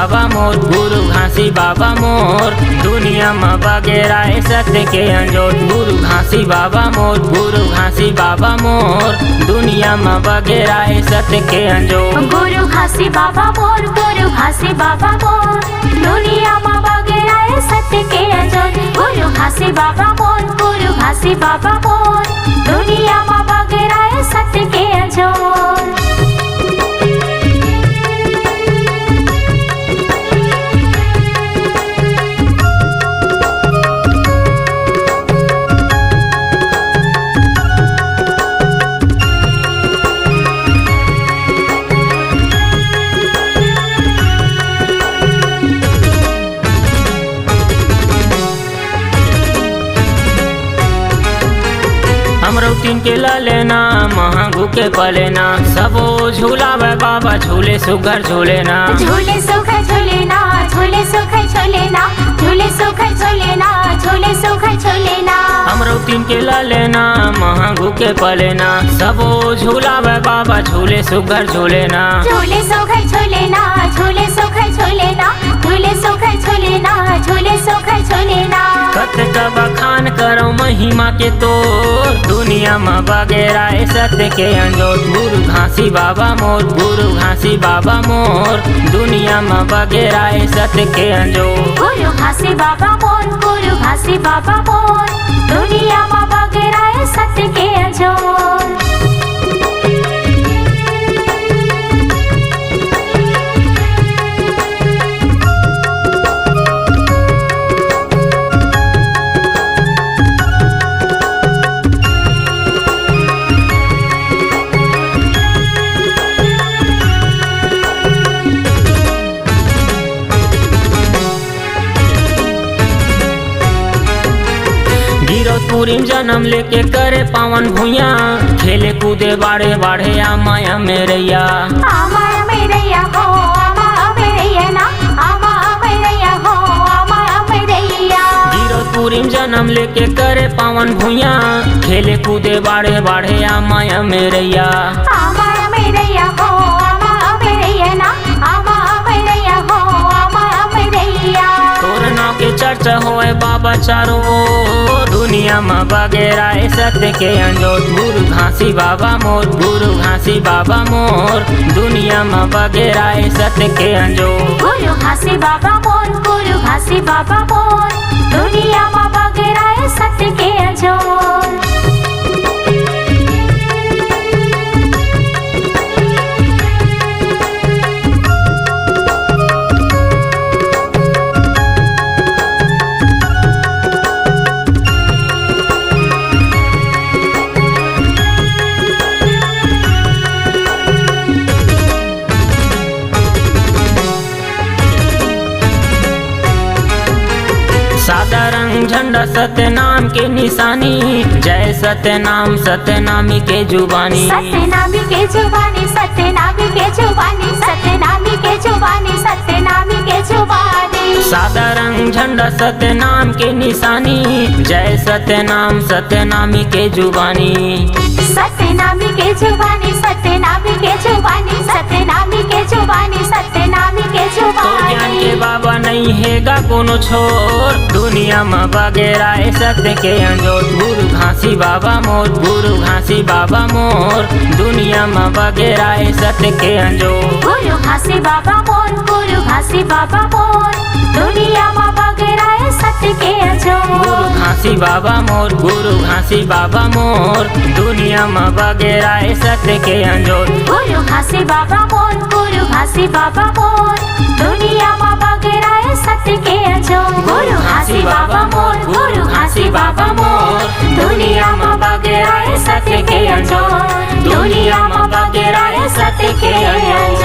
बाबा मोर, गुरु घासी बाबा मोर, दुनिया में बगेरा सत्य के अंजोर। गुरु घासी बाबा मोर, गुरु घासी बाबा मोर, दुनिया में बगेरा सत्य के अंजोर। गुरु घासी बाबा मोर, गुरु घासी बाबा मोर, दुनिया में बगेरा सत्य के अंजोर। गुरु घासी बाबा मोर, गुरु घासी बाबा मोर, दुनिया में बगेरा सत्य के अंजोर। अमरौतीन के ललेना महंगू के पलेना, सबो झूलावे बाबा झूले सुगर झूलेना। झूले सुखर झूलेना, झूले सुखर झूलेना, झूले सुखर झूलेना, झूले सुखर झूलेना। अमरौतीन के ललेना महंगू के पलेना, सबो झूलावे बाबा झूले सुगर झूलेना। झूले सुखर झूलेना, झूले सुखर झूलेना, झूले सुखर झूलेना, झूले सुखर झूलेना। कत बखान करो महिमा के तोर, दुनिया में बगेरा सत्य के अंजोर। गुरु घासी बाबा मोर, गुरु घासी बाबा मोर, दुनिया में बगेरा सत्य के अंजोर। गुरु घासी बाबा मोर, गुरु घासी बाबा मोर, दुनिया में बगेरा सत्य के अंजोर। पूरी जन्म लेके करे पावन भूया, खेले कूदे बाढ़े बाढ़े आ माया मेरैया। माया मेरैया हो, माया मेरैया ना, माया मेरैया हो, माया मेरैया। पूरी जन्म लेके करे पावन भूया, खेले कूदे बाढ़े बाढ़े आ माया मेरैया। माया मेरैया हो, माया मेरैया ना, माया मेरैया हो, माया मेरैया। तोर नाव के चर्चा होए बाबा चारों ओर, दुनिया में बगेरा सत्य के अंजोर। गुरु घासी बाबा मोर, गुरु घासी बाबा मोर, दुनिया में बगेरा सत्य के अंजोर। गुरु घासी बाबा मोर, गुरु घासी बाबा मोर, दुनिया में बगेरा सत्य के अंजोर। सादा रंग झंडा सत्य नाम के निशानी, जय सत्य नाम सत्यनामी के जुबानी। सत्यनामी के जुबानी, सत्यनामी के जुबानी, सत्यनामी के जुबानी, सत्यनामी के जुबानी। सादा रंग झंडा सत्य नाम के निशानी, जय सत्य नाम सत्यनामी के जुबानी। सत्यनामी के जुबानी, सत्यनामी के जुबानी, सत्यनामी के जुबानी, सत्यनामी के तो ज्ञान जुबानी। के बाबा नहीं हैगा कोनो छोर, दुनिया में बगेरा सत्य के अंजोर। गुरु घासी बाबा मोर, गुरु घासी बाबा मोर, दुनिया में बगेरा सत्य के अंजोर। गुरु घासी बाबा मोर, गुरु घासी बाबा मोर, दुनिया में बगेरा सत्य के अंजोर। गुरु घासी बाबा मोर, गुरु घासी बाबा मोर, दुनिया में बगेरा सत्य के अंजोर। गुरु घासी बाबा मोर, गुरु घासी बाबा मोर, दुनिया में बगेरा सत्य के अंजोर। गुरु घासी बाबा मोर, गुरु घासी बाबा मोर, दुनिया में बगेरा सत्य के अंजोर। दुनिया में बगेरा सत्य के अंजोर।